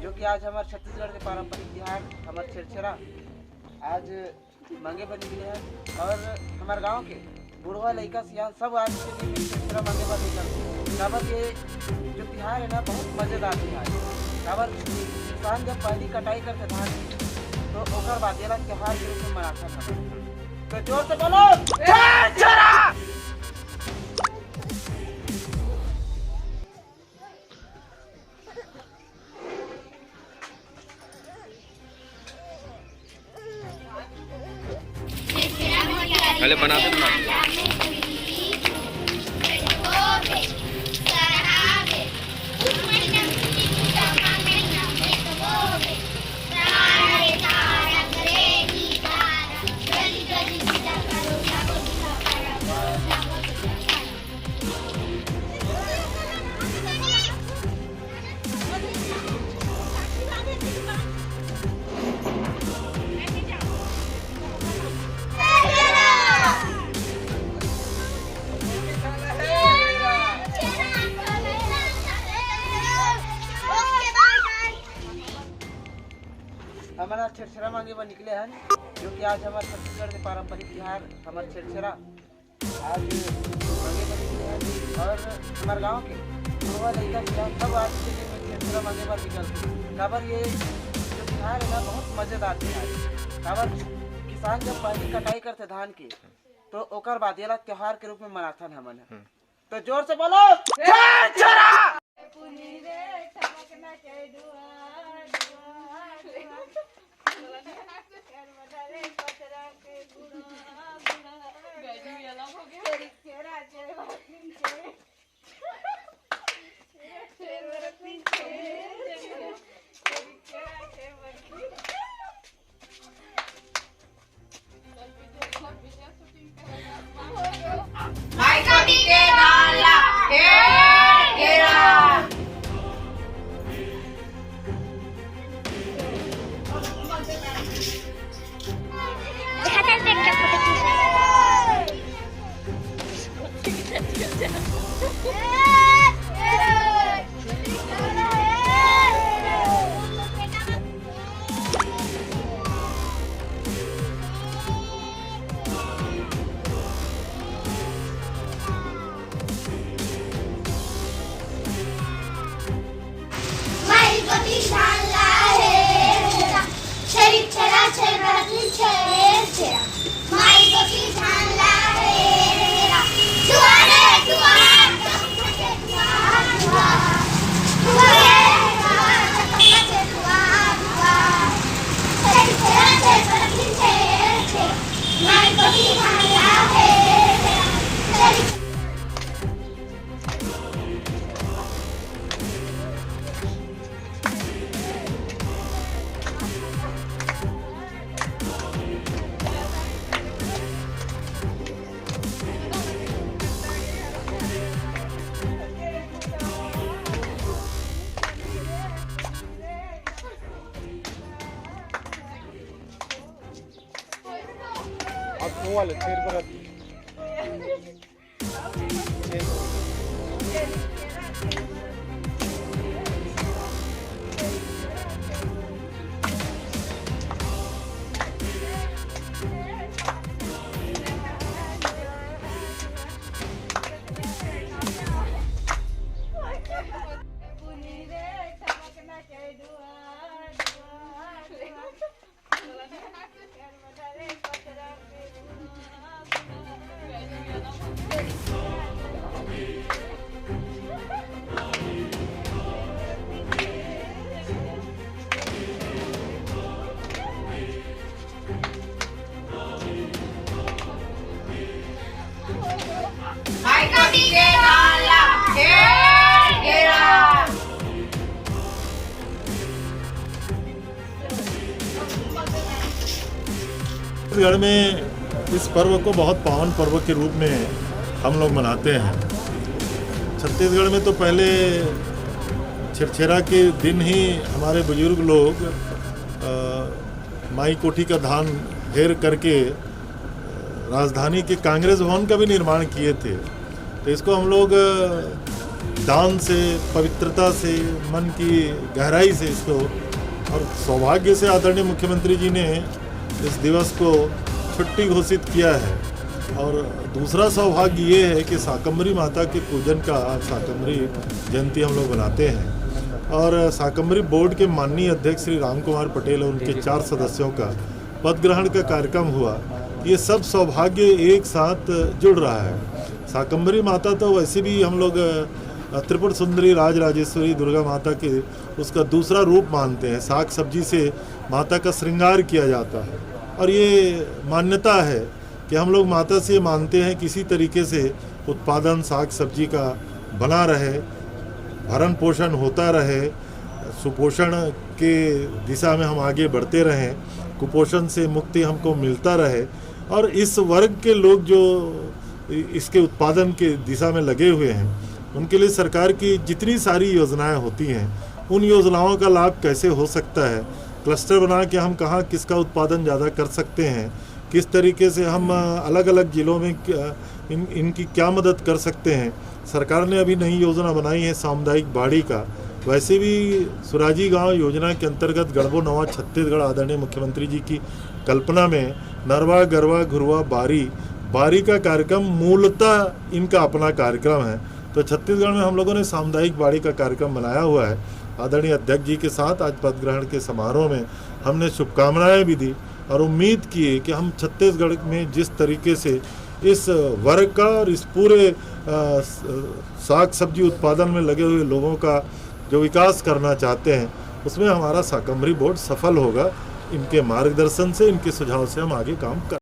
जो कि आज हमारे छत्तीसगढ़ के पारंपरिक त्योहार हमारे छेरछेरा आज मांगे पर निकले हैं और हमारे गांव के बुढ़वा लड़का सियान सब आज के लिए छेरछेरा मांगे पर निकलते। काबर ये जो त्योहार है ना बहुत मज़ेदार त्योहार है। काबर किसान जब पहली कटाई करते धान तो ओकर बाद ये त्योहार के रूप में मनाता था। तो जोर से बोलो छेरछेरा। पहले बनाते हमारा छेरछेरा मांगे पर निकले हैं जो कि आज हमारे छत्तीसगढ़ के पारंपरिक त्योहार हमारे छेरछेरा आज मांगे पर निकले हैं और हमारे गांव के बुढ़वा लड़का सियान सब आज के लिए छेरछेरा मांगे पर निकलते। काबर ये जो त्योहार है ना बहुत मज़ेदार त्योहार है। काबर किसान जब पहली कटाई करते धान की तो ओकर बाद ये त्योहार के रूप में मनाथन हमन। तो जोर से बोलो छेरछेरा। वाले शेर पर छत्तीसगढ़ में इस पर्व को बहुत पावन पर्व के रूप में हम लोग मनाते हैं। छत्तीसगढ़ में तो पहले छेरछेरा के दिन ही हमारे बुजुर्ग लोग माई कोठी का धान घेर करके राजधानी के कांग्रेस भवन का भी निर्माण किए थे। तो इसको हम लोग दान से, पवित्रता से, मन की गहराई से इसको, और सौभाग्य से आदरणीय मुख्यमंत्री जी ने इस दिवस को छुट्टी घोषित किया है। और दूसरा सौभाग्य ये है कि शाकंभरी माता के पूजन का शाकंभरी जयंती हम लोग बनाते हैं। और शाकंभरी बोर्ड के माननीय अध्यक्ष श्री राम कुमार पटेल और उनके 4 सदस्यों का पद ग्रहण का कार्यक्रम हुआ। ये सब सौभाग्य एक साथ जुड़ रहा है। शाकंभरी माता तो वैसे भी हम लोग त्रिपुर सुंदरी राजराजेश्वरी दुर्गा माता के उसका दूसरा रूप मानते हैं। साग सब्जी से माता का श्रृंगार किया जाता है और ये मान्यता है कि हम लोग माता से मानते हैं किसी तरीके से उत्पादन साग सब्जी का बना रहे, भरण पोषण होता रहे, सुपोषण के दिशा में हम आगे बढ़ते रहें, कुपोषण से मुक्ति हमको मिलता रहे। और इस वर्ग के लोग जो इसके उत्पादन के दिशा में लगे हुए हैं, उनके लिए सरकार की जितनी सारी योजनाएं होती हैं, उन योजनाओं का लाभ कैसे हो सकता है, क्लस्टर बना के हम कहाँ किसका उत्पादन ज़्यादा कर सकते हैं, किस तरीके से हम अलग अलग ज़िलों में इनकी क्या मदद कर सकते हैं। सरकार ने अभी नई योजना बनाई है सामुदायिक बाड़ी का। वैसे भी सुराजी गांव योजना के अंतर्गत गढ़बो नवा छत्तीसगढ़ आदरणीय मुख्यमंत्री जी की कल्पना में नरवा गरवा घुरवा बारी का कार्यक्रम मूलतः इनका अपना कार्यक्रम है। तो छत्तीसगढ़ में हम लोगों ने सामुदायिक बाड़ी का कार्यक्रम बनाया हुआ है। आदरणीय अध्यक्ष जी के साथ आज पद ग्रहण के समारोह में हमने शुभकामनाएं भी दी और उम्मीद की कि हम छत्तीसगढ़ में जिस तरीके से इस वर्ग का और इस पूरे साग सब्जी उत्पादन में लगे हुए लोगों का जो विकास करना चाहते हैं, उसमें हमारा शाकंभरी बोर्ड सफल होगा। इनके मार्गदर्शन से, इनके सुझाव से हम आगे काम कर